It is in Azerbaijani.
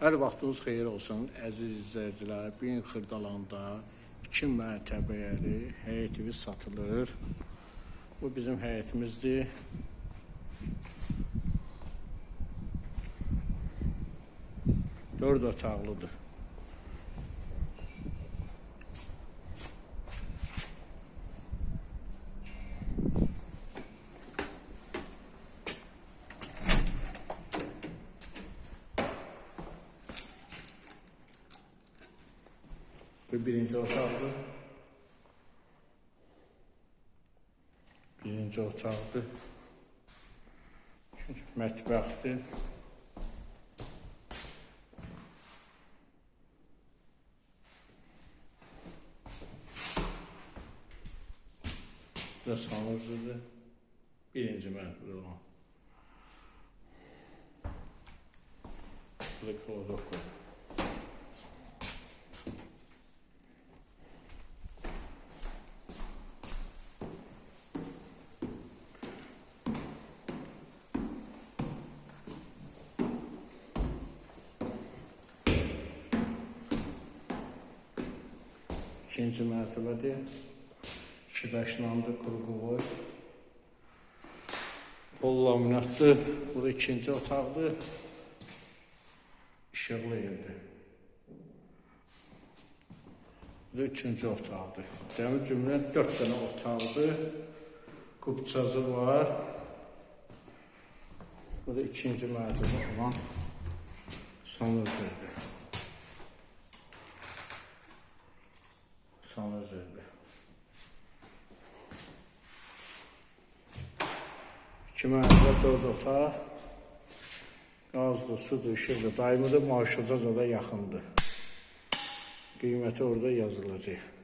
Hər vaxtınız xeyir olsun, əziz izləyicilər. Bu gün Xırdalanda 2 mərtəbəli həyətimiz satılır. Bu bizim həyətimizdir. Dörd otaqlıdır. Bu birinci otaqdır. Birinci otaqdır. Mətbəxdir. Bu da sanusidir. Birinci mərtəbədə olan. Bu da klozokdur. İkinci mərtəbədir. 2 daşlandı, qurğuvoy. Pol laminatdır. Bu da ikinci otaqdır. İşıqlı evdir. Bu da üçüncü otaqdır. Cəmi cümlə 4 dənə otaqdır. Qubçacı var. Bu da ikinci mərtəbə olan sanuzördir. Sanuzördir. 2 mərtəbə 4 otaq. Qazdır, sudur, işıqdır. Daimidir, maaşıca da yaxındır. Qiyməti orada yazılacaq.